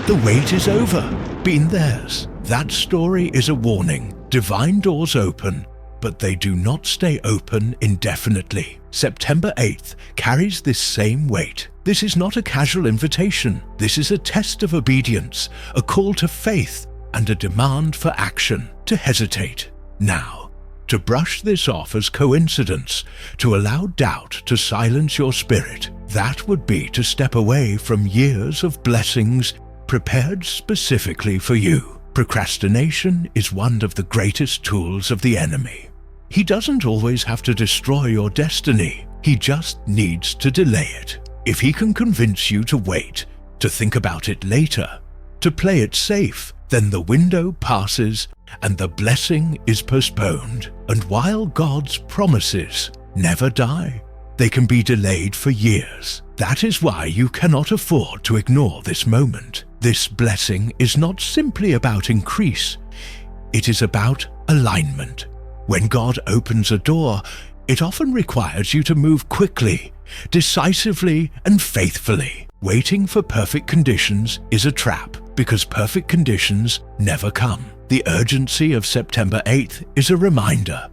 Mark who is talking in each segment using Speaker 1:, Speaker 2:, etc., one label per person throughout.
Speaker 1: The wait is over. Been theirs. That story is a warning. Divine doors open, but they do not stay open indefinitely. September 8th carries this same weight. This is not a casual invitation. This is a test of obedience, a call to faith, and a demand for action. To hesitate now, to brush this off as coincidence, to allow doubt to silence your spirit, that would be to step away from years of blessings prepared specifically for you. Procrastination is one of the greatest tools of the enemy. He doesn't always have to destroy your destiny. He just needs to delay it. If he can convince you to wait, to think about it later, to play it safe, then the window passes and the blessing is postponed. And while God's promises never die, they can be delayed for years. That is why you cannot afford to ignore this moment. This blessing is not simply about increase. It is about alignment. When God opens a door, it often requires you to move quickly, decisively, and faithfully. Waiting for perfect conditions is a trap, because perfect conditions never come. The urgency of September 8th is a reminder.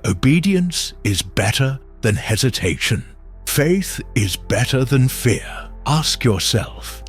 Speaker 1: Obedience is better than hesitation. Faith is better than fear. Ask yourself,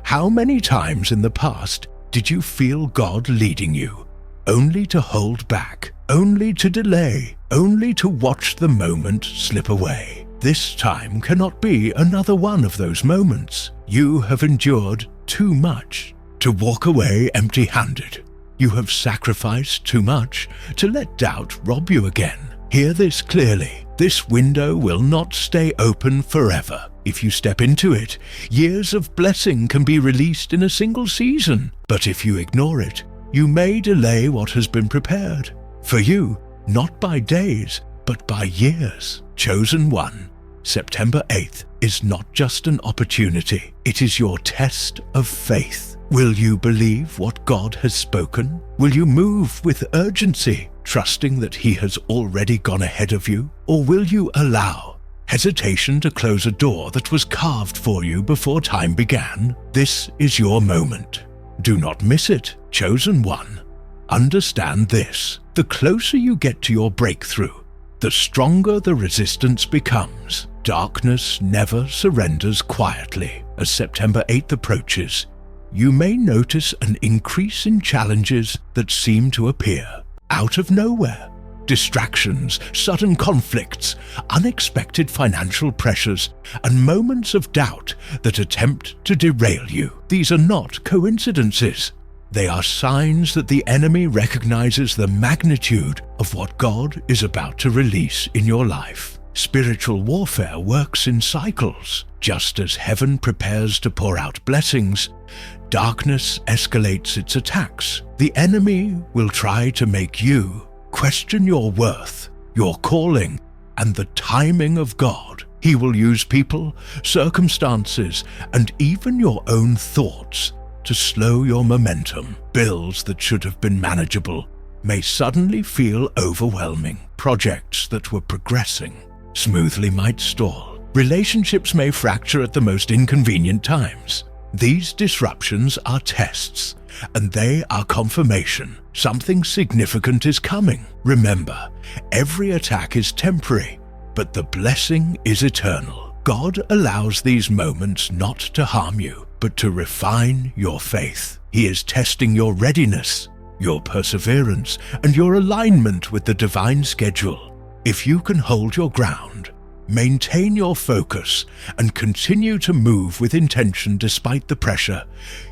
Speaker 1: how many times in the past did you feel God leading you, only to hold back, only to delay, only to watch the moment slip away? This time cannot be another one of those moments. You have endured too much to walk away empty-handed. You have sacrificed too much to let doubt rob you again. Hear this clearly. This window will not stay open forever. If you step into it, years of blessing can be released in a single season. But if you ignore it, you may delay what has been prepared. For you, not by days, but by years. Chosen one, September 8th is not just an opportunity. It is your test of faith. Will you believe what God has spoken? Will you move with urgency, trusting that He has already gone ahead of you? Or will you allow hesitation to close a door that was carved for you before time began? This is your moment. Do not miss it, chosen one. Understand this. The closer you get to your breakthrough, the stronger the resistance becomes. Darkness never surrenders quietly. As September 8th approaches, you may notice an increase in challenges that seem to appear out of nowhere. Distractions, sudden conflicts, unexpected financial pressures, and moments of doubt that attempt to derail you. These are not coincidences. They are signs that the enemy recognizes the magnitude of what God is about to release in your life. Spiritual warfare works in cycles. Just as heaven prepares to pour out blessings, darkness escalates its attacks. The enemy will try to make you question your worth, your calling, and the timing of God. He will use people, circumstances, and even your own thoughts to slow your momentum. Bills that should have been manageable may suddenly feel overwhelming. Projects that were progressing smoothly might stall. Relationships may fracture at the most inconvenient times. These disruptions are tests, and they are confirmation. Something significant is coming. Remember, every attack is temporary, but the blessing is eternal. God allows these moments not to harm you, but to refine your faith. He is testing your readiness, your perseverance, and your alignment with the divine schedule. If you can hold your ground, maintain your focus, and continue to move with intention despite the pressure,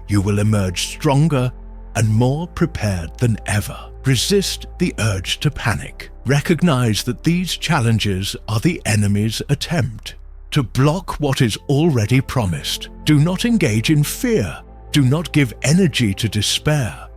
Speaker 1: you will emerge stronger and more prepared than ever. Resist the urge to panic. Recognize that these challenges are the enemy's attempt to block what is already promised. Do not engage in fear. Do not give energy to despair.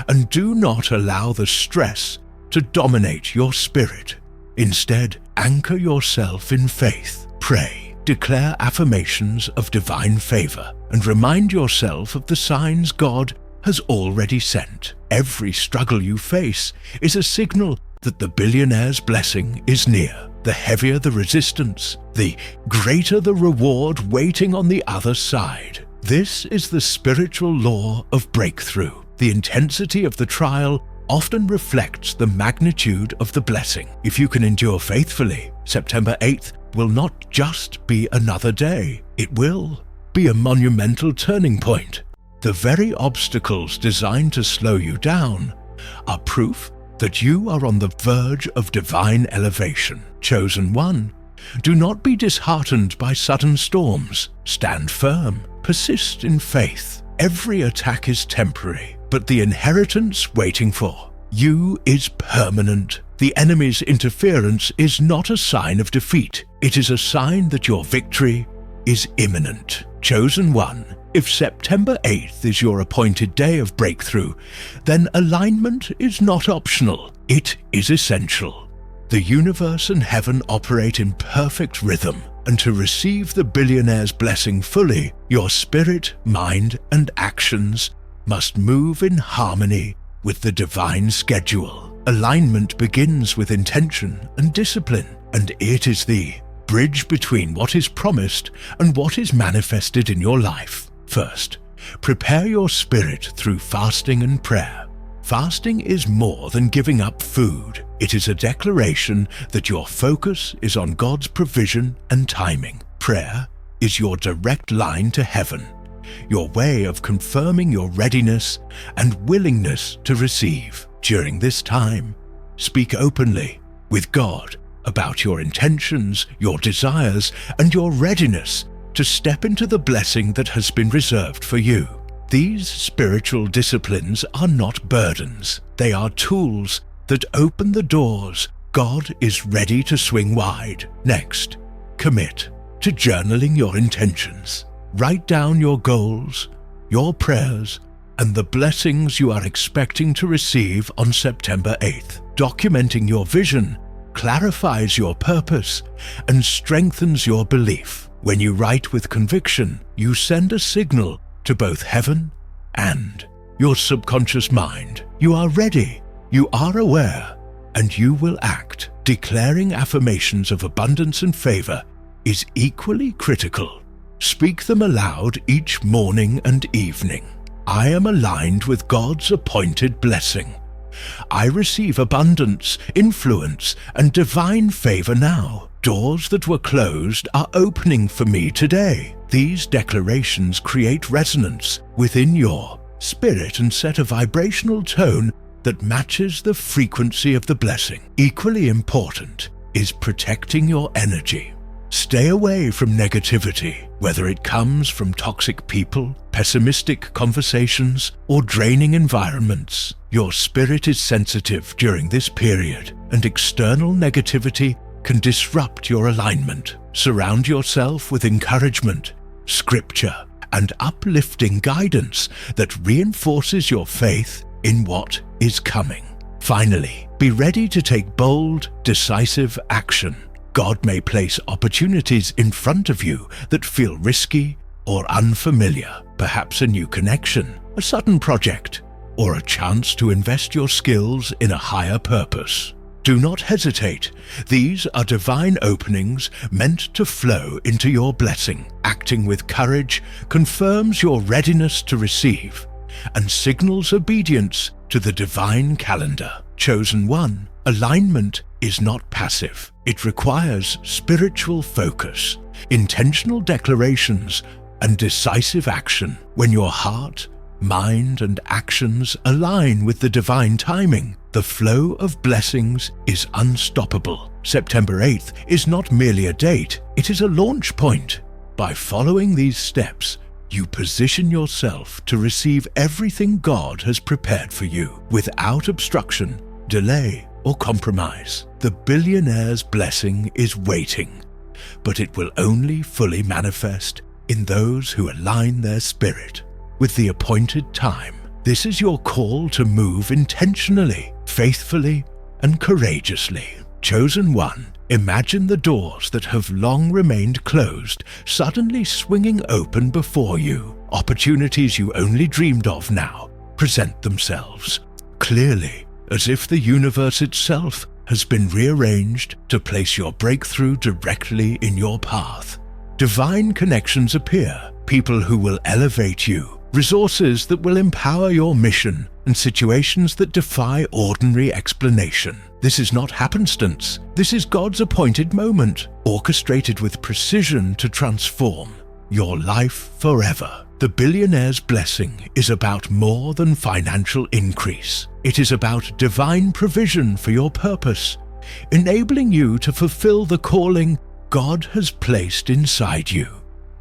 Speaker 1: And do not allow the stress to dominate your spirit. Instead, anchor yourself in faith. Pray, declare affirmations of divine favor, and remind yourself of the signs God has already sent. Every struggle you face is a signal that the billionaire's blessing is near. The heavier the resistance, the greater the reward waiting on the other side. This is the spiritual law of breakthrough. The intensity of the trial often reflects the magnitude of the blessing. If you can endure faithfully, September 8th will not just be another day. It will be a monumental turning point. The very obstacles designed to slow you down are proof that you are on the verge of divine elevation. Chosen one, do not be disheartened by sudden storms. Stand firm. Persist in faith. Every attack is temporary, but the inheritance waiting for you is permanent. The enemy's interference is not a sign of defeat. It is a sign that your victory is imminent. Chosen one, if September 8th is your appointed day of breakthrough, then alignment is not optional. It is essential. The universe and heaven operate in perfect rhythm, and to receive the billionaire's blessing fully, your spirit, mind, and actions must move in harmony with the divine schedule. Alignment begins with intention and discipline, and it is the bridge between what is promised and what is manifested in your life. First, prepare your spirit through fasting and prayer. Fasting is more than giving up food. It is a declaration that your focus is on God's provision and timing. Prayer is your direct line to heaven, your way of confirming your readiness and willingness to receive. During this time, speak openly with God about your intentions, your desires, and your readiness to step into the blessing that has been reserved for you. These spiritual disciplines are not burdens. They are tools that open the doors God is ready to swing wide. Next, commit to journaling your intentions. Write down your goals, your prayers, and the blessings you are expecting to receive on September 8th. Documenting your vision clarifies your purpose and strengthens your belief. When you write with conviction, you send a signal to both heaven and your subconscious mind. You are ready, you are aware, and you will act. Declaring affirmations of abundance and favor is equally critical. Speak them aloud each morning and evening. I am aligned with God's appointed blessing. I receive abundance, influence, and divine favor now. Doors that were closed are opening for me today. These declarations create resonance within your spirit and set a vibrational tone that matches the frequency of the blessing. Equally important is protecting your energy. Stay away from negativity, whether it comes from toxic people, pessimistic conversations, or draining environments. Your spirit is sensitive during this period, and external negativity can disrupt your alignment. Surround yourself with encouragement, scripture, and uplifting guidance that reinforces your faith in what is coming. Finally, be ready to take bold, decisive action. God may place opportunities in front of you that feel risky or unfamiliar, perhaps a new connection, a sudden project, or a chance to invest your skills in a higher purpose. Do not hesitate. These are divine openings meant to flow into your blessing. Acting with courage confirms your readiness to receive and signals obedience to the divine calendar. Chosen one, alignment is not passive. It requires spiritual focus, intentional declarations, and decisive action. When your heart, mind, and actions align with the divine timing, the flow of blessings is unstoppable. September 8th is not merely a date, it is a launch point. By following these steps, you position yourself to receive everything God has prepared for you without obstruction, delay, or compromise. The billionaire's blessing is waiting, but it will only fully manifest in those who align their spirit with the appointed time. This is your call to move intentionally, faithfully, and courageously. Chosen one, imagine the doors that have long remained closed suddenly swinging open before you. Opportunities you only dreamed of now present themselves clearly, as if the universe itself has been rearranged to place your breakthrough directly in your path. Divine connections appear, people who will elevate you, resources that will empower your mission, and situations that defy ordinary explanation. This is not happenstance. This is God's appointed moment, orchestrated with precision to transform your life forever. The Billionaire's blessing is about more than financial increase. It is about divine provision for your purpose, enabling you to fulfill the calling God has placed inside you.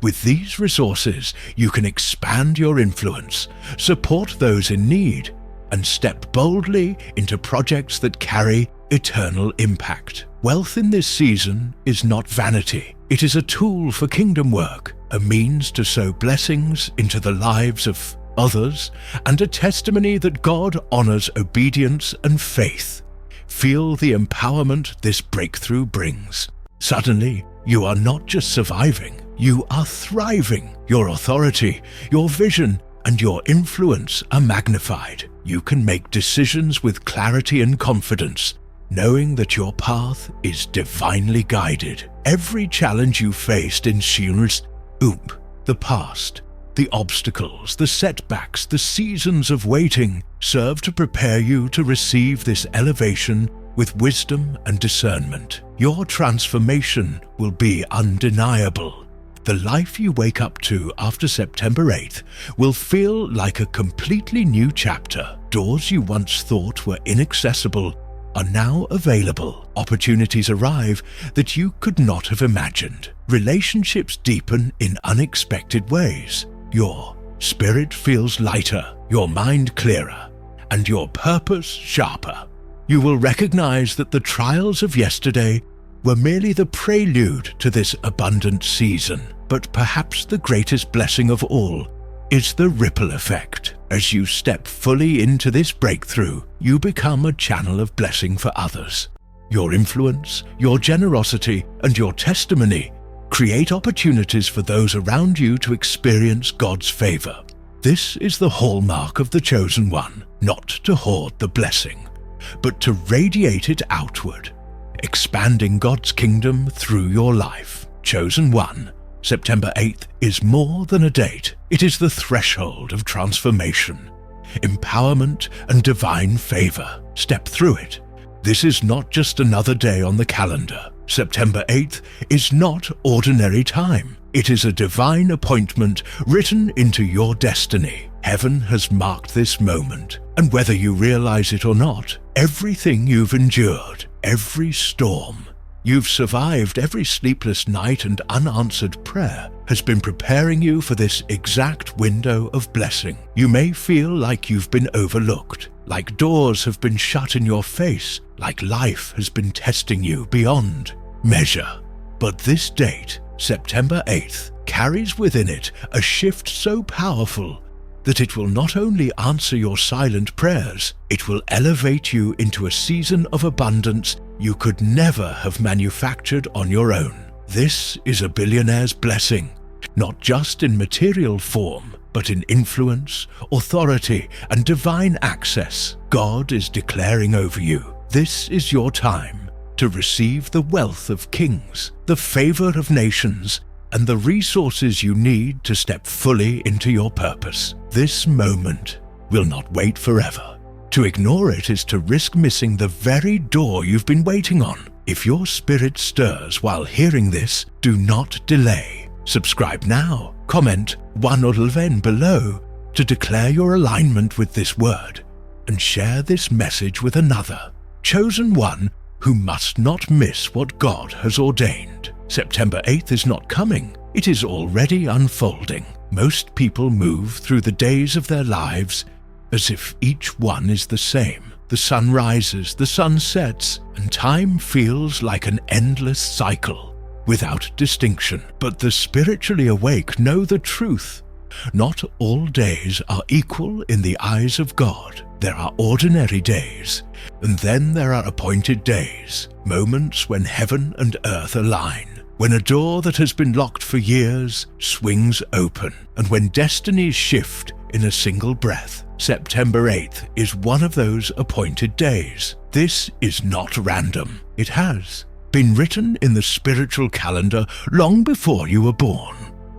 Speaker 1: With these resources, you can expand your influence, support those in need, and step boldly into projects that carry eternal impact. Wealth in this season is not vanity. It is a tool for kingdom work, a means to sow blessings into the lives of others, and a testimony that God honors obedience and faith. Feel the empowerment this breakthrough brings. Suddenly, you are not just surviving, you are thriving. Your authority, your vision, and your influence are magnified. You can make decisions with clarity and confidence, knowing that your path is divinely guided. Every challenge you faced in the past, the obstacles, the setbacks, the seasons of waiting serve to prepare you to receive this elevation with wisdom and discernment. Your transformation will be undeniable. The life you wake up to after September 8th will feel like a completely new chapter. Doors you once thought were inaccessible are now available. Opportunities arrive that you could not have imagined. Relationships deepen in unexpected ways. Your spirit feels lighter, your mind clearer, and your purpose sharper. You will recognize that the trials of yesterday were merely the prelude to this abundant season. But perhaps the greatest blessing of all is the ripple effect. As you step fully into this breakthrough, you become a channel of blessing for others. Your influence, your generosity, and your testimony create opportunities for those around you to experience God's favor. This is the hallmark of the chosen one, not to hoard the blessing, but to radiate it outward, expanding God's kingdom through your life. Chosen one, September 8th is more than a date. It is the threshold of transformation, empowerment, and divine favor. Step through it. This is not just another day on the calendar. September 8th is not ordinary time. It is a divine appointment written into your destiny. Heaven has marked this moment, and whether you realize it or not, everything you've endured, every storm you've survived, every sleepless night and unanswered prayer has been preparing you for this exact window of blessing. You may feel like you've been overlooked, like doors have been shut in your face, like life has been testing you beyond measure. But this date, September 8th, carries within it a shift so powerful that it will not only answer your silent prayers, it will elevate you into a season of abundance you could never have manufactured on your own. This is a billionaire's blessing, not just in material form, but in influence, authority, and divine access. God is declaring over you, this is your time to receive the wealth of kings, the favor of nations, and the resources you need to step fully into your purpose. This moment will not wait forever. To ignore it is to risk missing the very door you've been waiting on. If your spirit stirs while hearing this, do not delay. Subscribe now, comment "1 below to declare your alignment with this word, and share this message with another chosen one who must not miss what God has ordained. September 8th is not coming, it is already unfolding. Most people move through the days of their lives as if each one is the same. The sun rises, the sun sets, and time feels like an endless cycle, without distinction. But the spiritually awake know the truth. Not all days are equal in the eyes of God. There are ordinary days, and then there are appointed days, moments when heaven and earth align, when a door that has been locked for years swings open, and when destinies shift in a single breath. September 8th is one of those appointed days. This is not random. It has been written in the spiritual calendar long before you were born.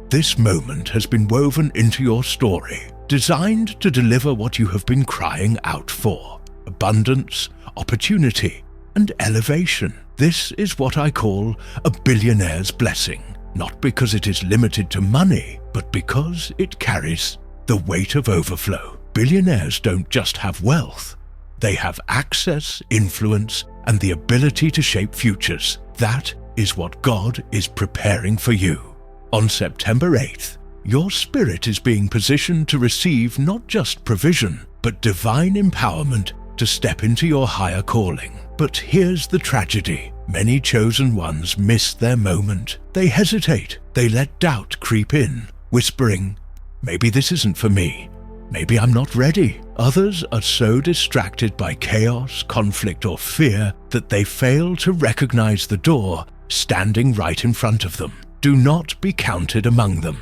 Speaker 1: This moment has been woven into your story, designed to deliver what you have been crying out for: abundance, opportunity, and elevation. This is what I call a billionaire's blessing, not because it is limited to money, but because it carries the weight of overflow. Billionaires don't just have wealth, they have access, influence, and the ability to shape futures. That is what God is preparing for you. On September 8th, your spirit is being positioned to receive not just provision, but divine empowerment to step into your higher calling. But here's the tragedy. Many chosen ones miss their moment. They hesitate. They let doubt creep in, whispering, "Maybe this isn't for me. Maybe I'm not ready." Others are so distracted by chaos, conflict, or fear that they fail to recognize the door standing right in front of them. Do not be counted among them.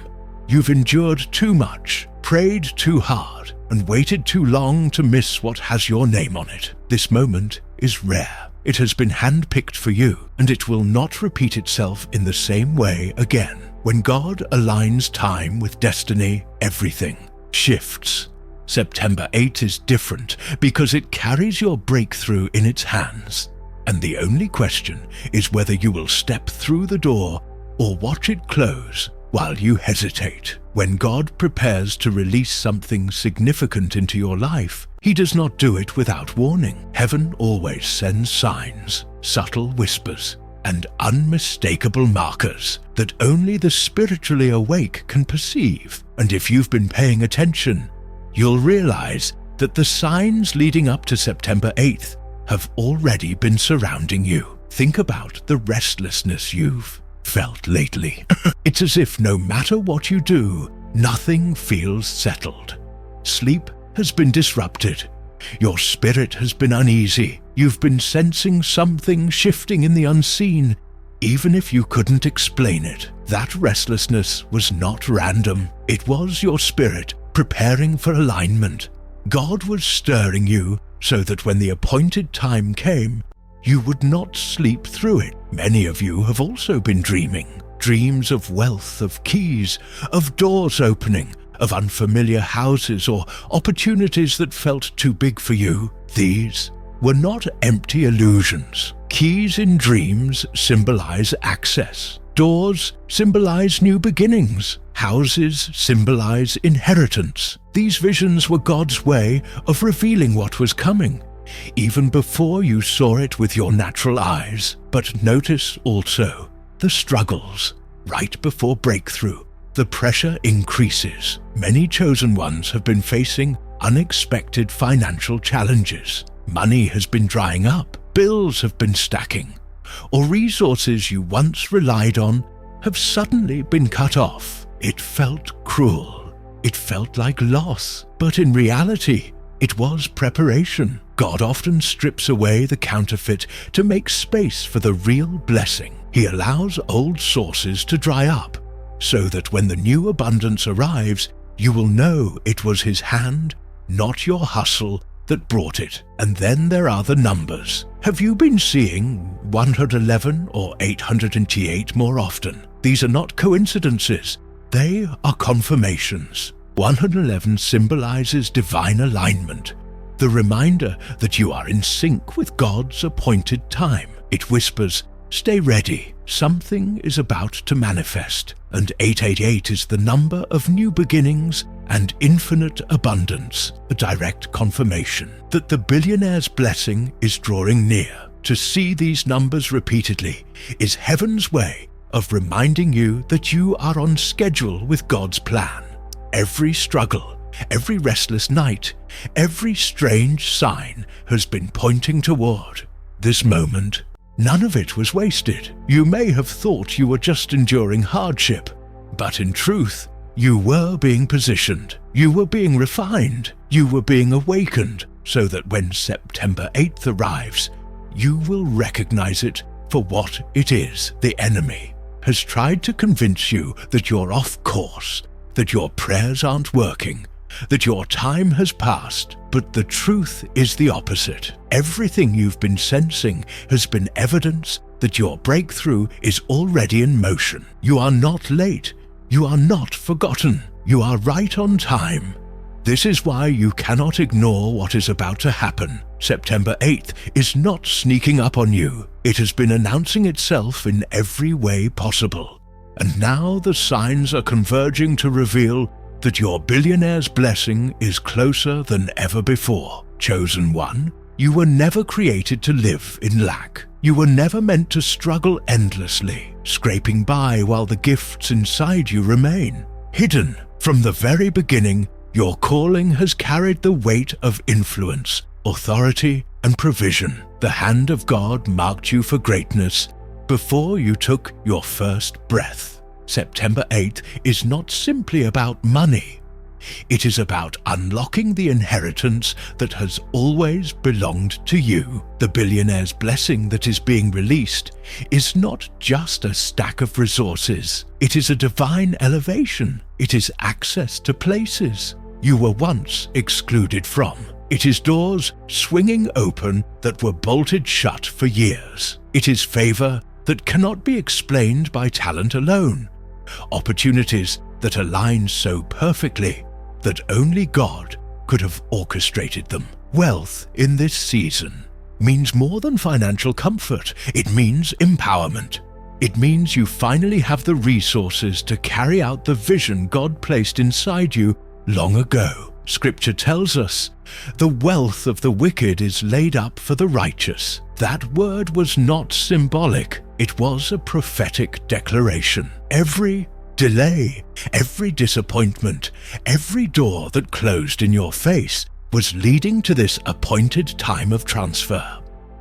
Speaker 1: You've endured too much, prayed too hard, and waited too long to miss what has your name on it. This moment is rare. It has been handpicked for you, and it will not repeat itself in the same way again. When God aligns time with destiny, everything shifts. September 8 is different because it carries your breakthrough in its hands. And the only question is whether you will step through the door or watch it close while you hesitate. When God prepares to release something significant into your life, He does not do it without warning. Heaven always sends signs, subtle whispers, and unmistakable markers that only the spiritually awake can perceive. And if you've been paying attention, you'll realize that the signs leading up to September 8th have already been surrounding you. Think about the restlessness you've felt lately. It's as if no matter what you do, nothing feels settled. Sleep has been disrupted. Your spirit has been uneasy. You've been sensing something shifting in the unseen, even if you couldn't explain it. That restlessness was not random. It was your spirit preparing for alignment. God was stirring you so that when the appointed time came, you would not sleep through it. Many of you have also been dreaming. Dreams of wealth, of keys, of doors opening, of unfamiliar houses or opportunities that felt too big for you. These were not empty illusions. Keys in dreams symbolize access. Doors symbolize new beginnings. Houses symbolize inheritance. These visions were God's way of revealing what was coming, even before you saw it with your natural eyes. But notice also the struggles right before breakthrough. The pressure increases. Many chosen ones have been facing unexpected financial challenges. Money has been drying up, bills have been stacking, or resources you once relied on have suddenly been cut off. It felt cruel. It felt like loss. But in reality, it was preparation. God often strips away the counterfeit to make space for the real blessing. He allows old sources to dry up, so that when the new abundance arrives, you will know it was His hand, not your hustle, that brought it. And then there are the numbers. Have you been seeing 111 or 888 more often? These are not coincidences. They are confirmations. 111 symbolizes divine alignment, the reminder that you are in sync with God's appointed time. It whispers, "Stay ready, something is about to manifest." And 888 is the number of new beginnings and infinite abundance, a direct confirmation that the billionaire's blessing is drawing near. To see these numbers repeatedly is heaven's way of reminding you that you are on schedule with God's plan. Every struggle, every restless night, every strange sign has been pointing toward this moment. None of it was wasted. You may have thought you were just enduring hardship, but in truth, you were being positioned, you were being refined, you were being awakened, so that when September 8th arrives, you will recognize it for what it is. The enemy has tried to convince you that you're off course, that your prayers aren't working, that your time has passed, but the truth is the opposite. Everything you've been sensing has been evidence that your breakthrough is already in motion. You are not late, You are not forgotten. You are right on time. This is why you cannot ignore what is about to happen. September 8th is not sneaking up on you. It has been announcing itself in every way possible. And now the signs are converging to reveal that your billionaire's blessing is closer than ever before. Chosen one, you were never created to live in lack. You were never meant to struggle endlessly, scraping by while the gifts inside you remain. Hidden from the very beginning, your calling has carried the weight of influence, authority, and provision. The hand of God marked you for greatness before you took your first breath. September 8th is not simply about money. It is about unlocking the inheritance that has always belonged to you. The billionaire's blessing that is being released is not just a stack of resources. It is a divine elevation. It is access to places you were once excluded from. It is doors swinging open that were bolted shut for years. It is favor that cannot be explained by talent alone. Opportunities that align so perfectly that only God could have orchestrated them. Wealth in this season means more than financial comfort. It means empowerment. It means you finally have the resources to carry out the vision God placed inside you long ago. Scripture tells us, "The wealth of the wicked is laid up for the righteous." That word was not symbolic. It was a prophetic declaration. Every delay, every disappointment, every door that closed in your face was leading to this appointed time of transfer.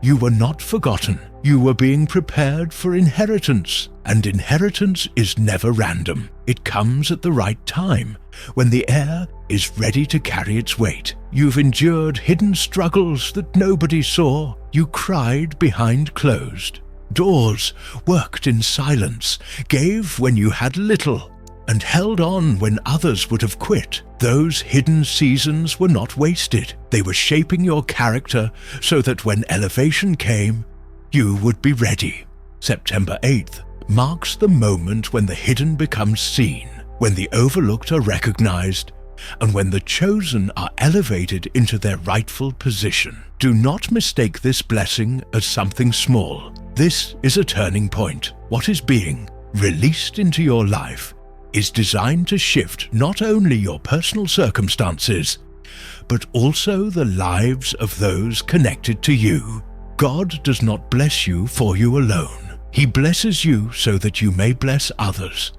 Speaker 1: You were not forgotten. You were being prepared for inheritance, and inheritance is never random. It comes at the right time, when the heir is ready to carry its weight. You've endured hidden struggles that nobody saw. You cried behind closed doors, worked in silence, gave when you had little, and held on when others would have quit. Those hidden seasons were not wasted. They were shaping your character so that when elevation came, you would be ready. September 8th marks the moment when the hidden becomes seen, when the overlooked are recognized, and when the chosen are elevated into their rightful position. Do not mistake this blessing as something small. This is a turning point. What is being released into your life is designed to shift not only your personal circumstances, but also the lives of those connected to you. God does not bless you for you alone. He blesses you so that you may bless others,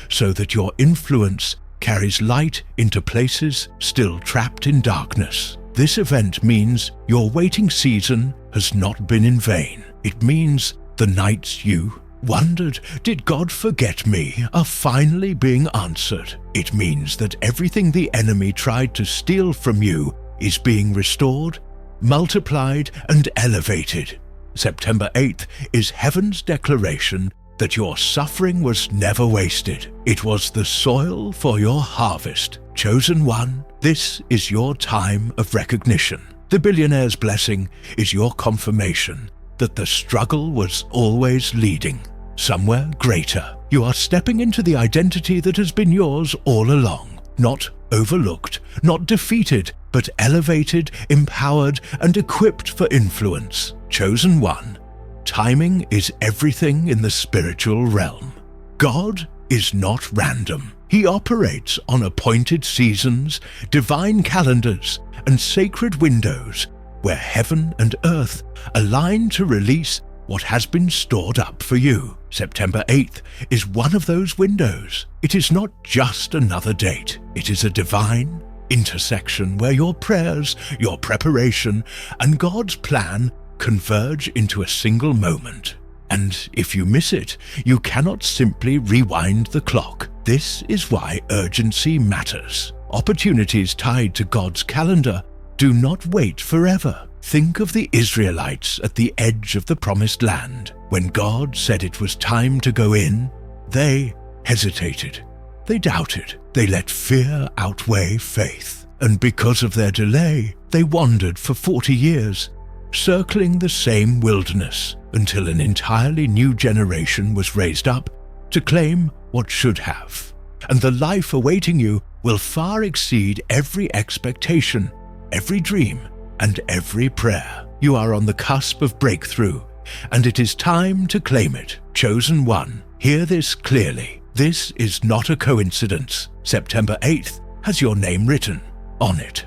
Speaker 1: so that your influence carries light into places still trapped in darkness. This event means your waiting season has not been in vain. It means the nights you wondered, "Did God forget me?" are finally being answered. It means that everything the enemy tried to steal from you is being restored, multiplied, and elevated. September 8th is heaven's declaration that your suffering was never wasted. It was the soil for your harvest. Chosen one, this is your time of recognition. The billionaire's blessing is your confirmation that the struggle was always leading somewhere greater. You are stepping into the identity that has been yours all along, not overlooked, not defeated, but elevated, empowered, and equipped for influence. Chosen one, timing is everything in the spiritual realm. God is not random. He operates on appointed seasons, divine calendars, and sacred windows where heaven and earth align to release what has been stored up for you. September 8th is one of those windows. It is not just another date. It is a divine intersection where your prayers, your preparation, and God's plan converge into a single moment. And if you miss it, you cannot simply rewind the clock. This is why urgency matters. Opportunities tied to God's calendar do not wait forever. Think of the Israelites at the edge of the promised land. When God said it was time to go in, they hesitated. They doubted. They let fear outweigh faith. And because of their delay, they wandered for 40 years, circling the same wilderness until an entirely new generation was raised up to claim what should have. and the life awaiting you will far exceed every expectation, every dream, and every prayer. You are on the cusp of breakthrough, and it is time to claim it. Chosen one, hear this clearly. This is not a coincidence. September 8th has your name written on it.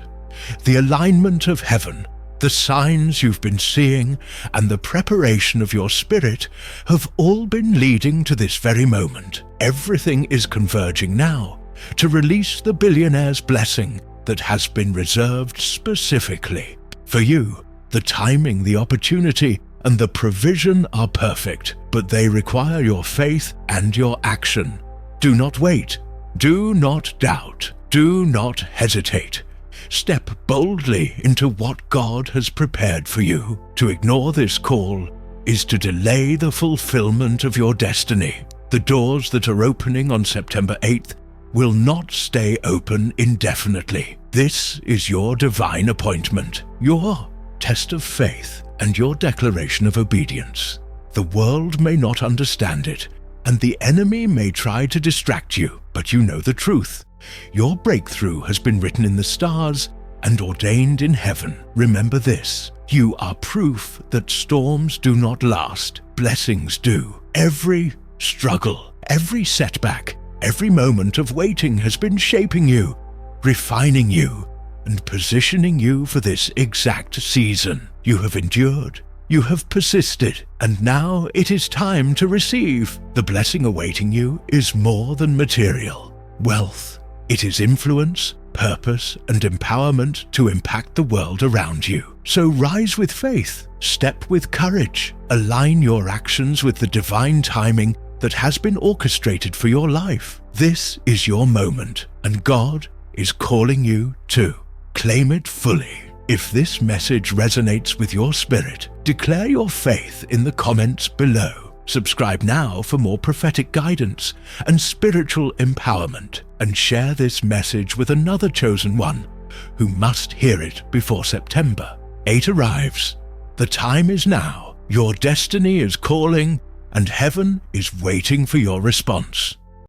Speaker 1: The alignment of heaven, the signs you've been seeing, and the preparation of your spirit have all been leading to this very moment. Everything is converging now to release the billionaire's blessing that has been reserved specifically for you. The timing, the opportunity, and the provision are perfect, but they require your faith and your action. Do not wait. Do not doubt. Do not hesitate. Step boldly into what God has prepared for you. To ignore this call is to delay the fulfillment of your destiny. The doors that are opening on September 8th will not stay open indefinitely. This is your divine appointment, your test of faith, and your declaration of obedience. The world may not understand it, and the enemy may try to distract you, but you know the truth. Your breakthrough has been written in the stars and ordained in heaven. Remember this: you are proof that storms do not last, blessings do. Every struggle, every setback, every moment of waiting has been shaping you, refining you, and positioning you for this exact season. You have endured, you have persisted, and now it is time to receive. The blessing awaiting you is more than material wealth. It is influence, purpose, and empowerment to impact the world around you. So rise with faith, step with courage, align your actions with the divine timing that has been orchestrated for your life. This is your moment, and God is calling you to claim it fully. If this message resonates with your spirit, declare your faith in the comments below. Subscribe now for more prophetic guidance and spiritual empowerment, and share this message with another chosen one who must hear it before September 8 arrives. The time is now. Your destiny is calling, and heaven is waiting for your response.